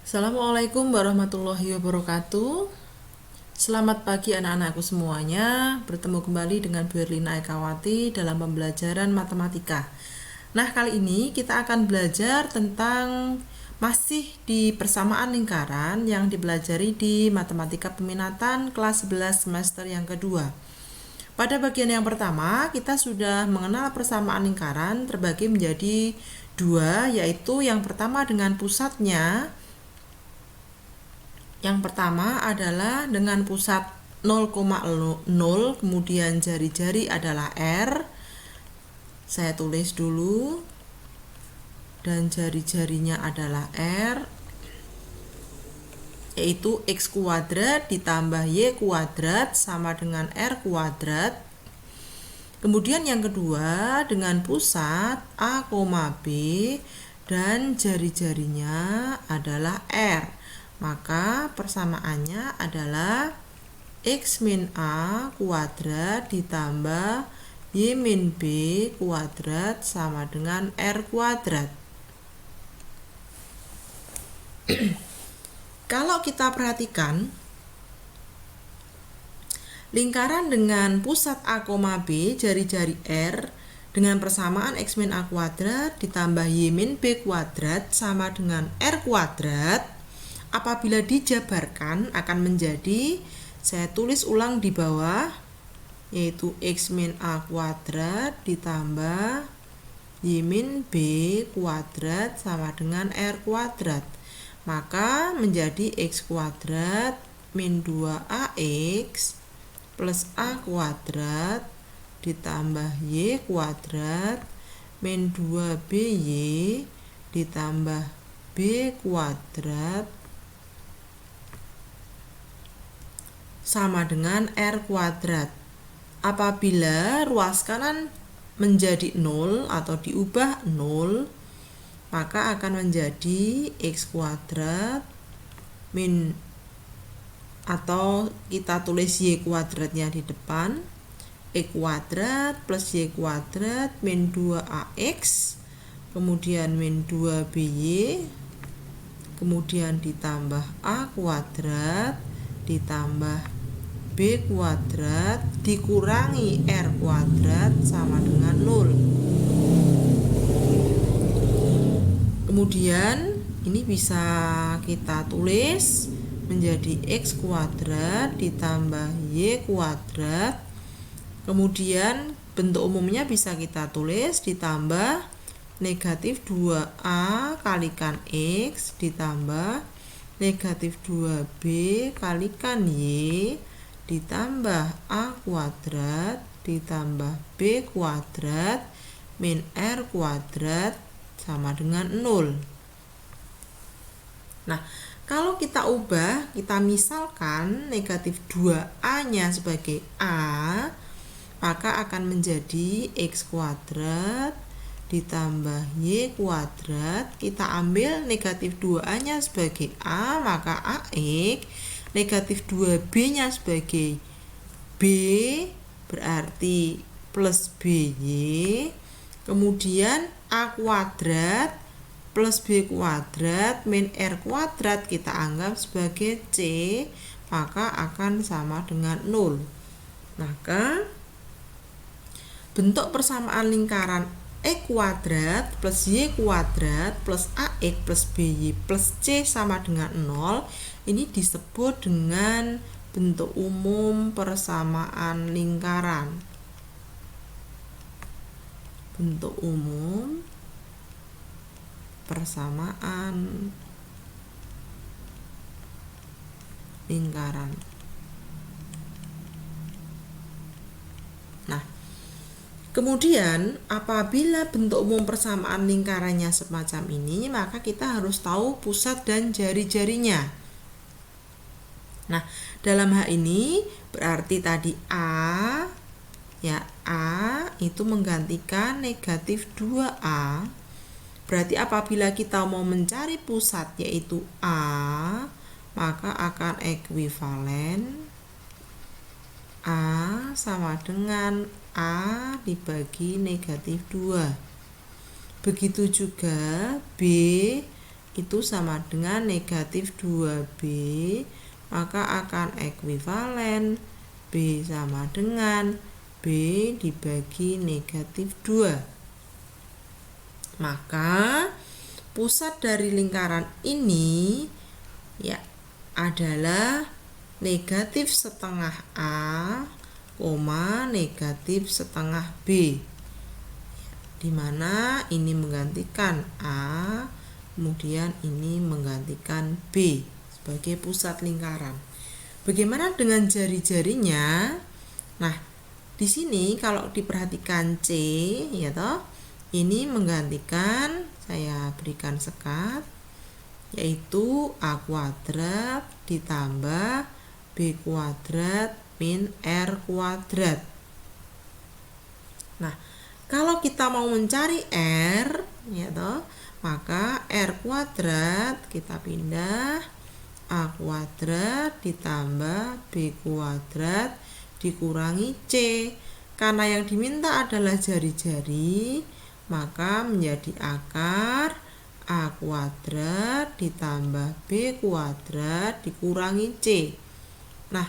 Assalamualaikum warahmatullahi wabarakatuh. Selamat pagi anak-anakku semuanya. Bertemu kembali dengan Bu Erlina Ekawati dalam pembelajaran matematika. Nah, kali ini kita akan belajar tentang masih di persamaan lingkaran yang dipelajari di Matematika Peminatan kelas 11 semester yang kedua. Pada bagian yang pertama, kita sudah mengenal persamaan lingkaran terbagi menjadi dua, yaitu yang pertama dengan pusatnya. Yang pertama adalah dengan pusat 0,0, kemudian jari-jari adalah R. Saya tulis dulu. Dan jari-jarinya adalah R, yaitu X kuadrat ditambah Y kuadrat sama dengan R kuadrat. Kemudian yang kedua dengan pusat A, B dan jari-jarinya adalah R. Maka persamaannya adalah X min A kuadrat ditambah Y min B kuadrat sama dengan R kuadrat. Kalau kita perhatikan, lingkaran dengan pusat A, B, jari-jari R dengan persamaan X min A kuadrat ditambah Y min B kuadrat sama dengan R kuadrat, apabila dijabarkan akan menjadi, saya tulis ulang di bawah, yaitu X min A kuadrat ditambah Y min B kuadrat sama dengan R kuadrat. Maka menjadi X kuadrat min 2AX plus A kuadrat ditambah Y kuadrat min 2BY ditambah B kuadrat sama dengan R kuadrat. Apabila ruas kanan menjadi 0 atau diubah 0, maka akan menjadi X kuadrat min, atau kita tulis Y kuadratnya di depan, X kuadrat plus Y kuadrat min 2AX, kemudian min 2BY, kemudian ditambah A kuadrat ditambah B kuadrat dikurangi R kuadrat sama dengan 0. Kemudian ini bisa kita tulis menjadi X kuadrat ditambah Y kuadrat. Kemudian bentuk umumnya bisa kita tulis ditambah negatif 2A kalikan X ditambah negatif 2B kalikan Y ditambah A kuadrat ditambah B kuadrat min R kuadrat sama dengan 0. Nah, kalau kita ubah, kita misalkan negatif 2A-nya sebagai A, maka akan menjadi X kuadrat ditambah Y kuadrat. Kita ambil negatif 2A-nya sebagai A, maka AX. Negatif 2B-nya sebagai B, berarti plus BY. Kemudian A kuadrat plus B kuadrat min R kuadrat kita anggap sebagai C, maka akan sama dengan 0. Maka bentuk persamaan lingkaran X kuadrat plus Y kuadrat plus AX plus BY plus C sama dengan 0 ini disebut dengan bentuk umum persamaan lingkaran. Bentuk umum persamaan lingkaran. Nah, kemudian apabila bentuk umum persamaan lingkarannya semacam ini, maka kita harus tahu pusat dan jari-jarinya. Nah, dalam hal ini berarti tadi A, ya A itu menggantikan negatif 2A. Berarti apabila kita mau mencari pusat yaitu A, maka akan ekuivalen A sama dengan A dibagi negatif 2. Begitu juga B itu sama dengan negatif 2B, maka akan ekuivalen B sama dengan B dibagi negatif 2. Maka pusat dari lingkaran ini ya adalah negatif setengah A, negatif setengah B, di mana ini menggantikan A, kemudian ini menggantikan B sebagai pusat lingkaran. Bagaimana dengan jari-jarinya? Nah, di sini kalau diperhatikan C, ya toh, ini menggantikan, saya berikan sekat, yaitu A kuadrat ditambah B kuadrat min R kuadrat. Nah, kalau kita mau mencari R, ya toh, maka R kuadrat kita pindah A kuadrat ditambah B kuadrat dikurangi C. Karena yang diminta adalah jari-jari, maka menjadi akar A kuadrat ditambah B kuadrat dikurangi C. Nah,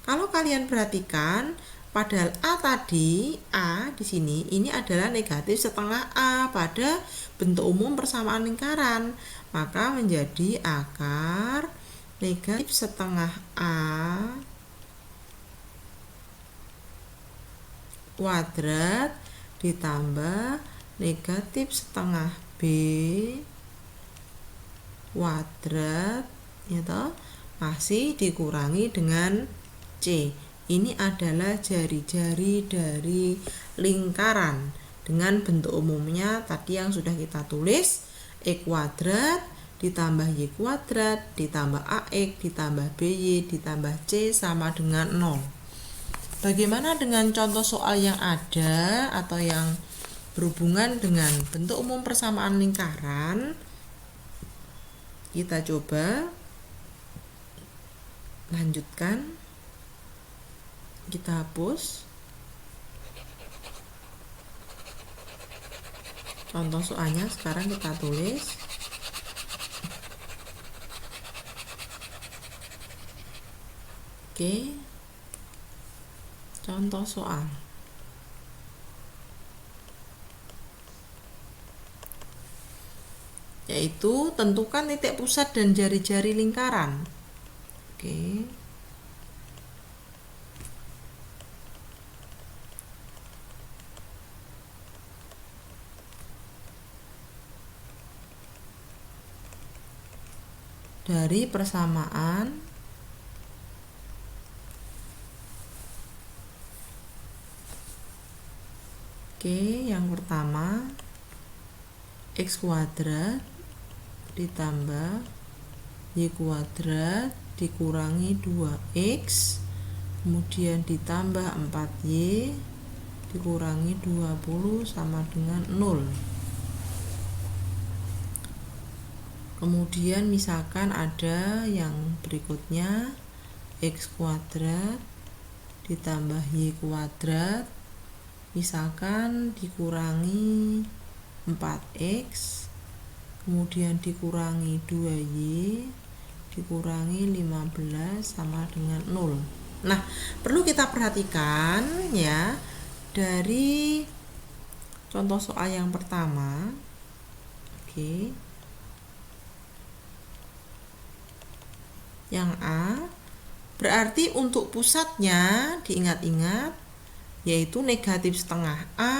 kalau kalian perhatikan, padahal A tadi, A di sini ini adalah negatif setengah A pada bentuk umum persamaan lingkaran, maka menjadi akar negatif setengah A kuadrat ditambah negatif setengah B kuadrat, ya toh, masih dikurangi dengan C. Ini adalah jari-jari dari lingkaran dengan bentuk umumnya tadi yang sudah kita tulis, E kuadrat ditambah Y kuadrat ditambah AX ditambah BY ditambah C sama dengan 0. Bagaimana dengan contoh soal yang ada atau yang berhubungan dengan bentuk umum persamaan lingkaran? Kita coba lanjutkan. Kita hapus contoh soalnya, sekarang kita tulis. Oke, contoh soal. Yaitu tentukan titik pusat dan jari-jari lingkaran. Oke. Dari persamaan yang pertama X kuadrat ditambah Y kuadrat dikurangi 2X, kemudian ditambah 4Y dikurangi 20 sama dengan 0. Kemudian misalkan ada yang berikutnya X kuadrat ditambah Y kuadrat, misalkan dikurangi 4X, kemudian dikurangi 2Y dikurangi 15 sama dengan 0. Nah, perlu kita perhatikan ya, dari contoh soal yang pertama. Oke. Yang A berarti untuk pusatnya diingat-ingat yaitu negatif setengah A,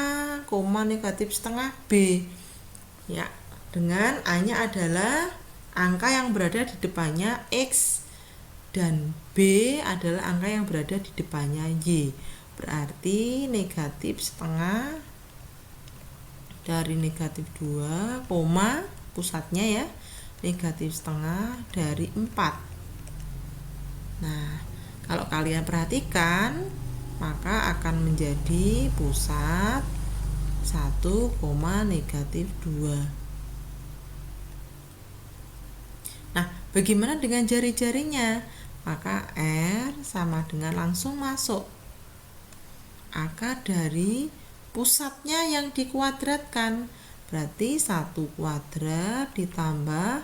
negatif setengah B. Ya, dengan A-nya adalah angka yang berada di depannya X dan B adalah angka yang berada di depannya Y. Berarti negatif setengah dari negatif 2, pusatnya ya, negatif setengah dari 4. Nah, kalau kalian perhatikan, maka akan menjadi pusat 1, negatif 2. Nah, bagaimana dengan jari-jarinya? Maka R sama dengan langsung masuk akar dari pusatnya yang dikuadratkan. Berarti 1 kuadrat ditambah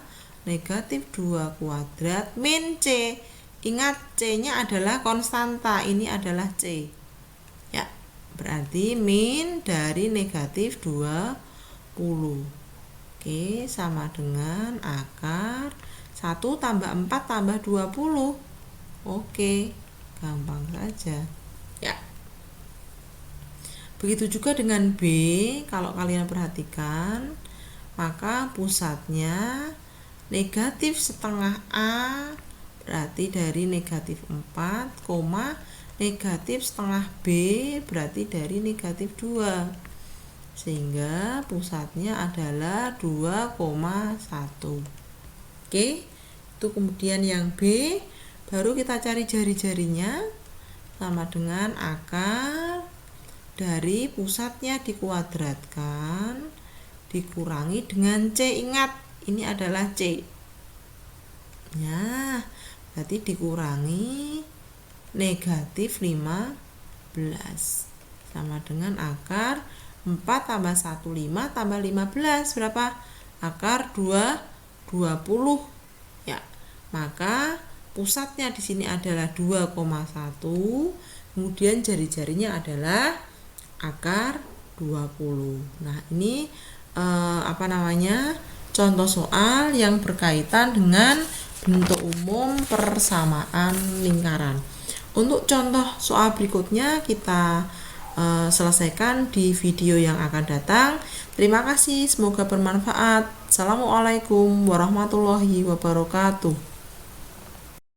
negatif 2 kuadrat min C. Ingat, C-nya adalah konstanta, ini adalah C. Ya, berarti min dari negatif 20. Oke, sama dengan akar 1 tambah 4 tambah 20. Oke, gampang saja. Ya. Begitu juga dengan B, kalau kalian perhatikan, maka pusatnya negatif setengah A berarti dari negatif 4, negatif setengah B berarti dari negatif 2. Sehingga pusatnya adalah 2,1. Oke, itu kemudian yang B, baru kita cari jari-jarinya, sama dengan akar dari pusatnya dikuadratkan dikurangi dengan C. Ingat, ini adalah C. Nah, berarti dikurangi negatif 15 sama dengan akar 4 tambah 1, 5 tambah 15 berapa? Akar 2, 20. Ya, maka pusatnya di sini adalah 2,1, kemudian jari-jarinya adalah akar 20. Nah, ini contoh soal yang berkaitan dengan bentuk umum persamaan lingkaran. Untuk contoh soal berikutnya kita selesaikan di video yang akan datang. Terima kasih, semoga bermanfaat. Assalamualaikum warahmatullahi wabarakatuh.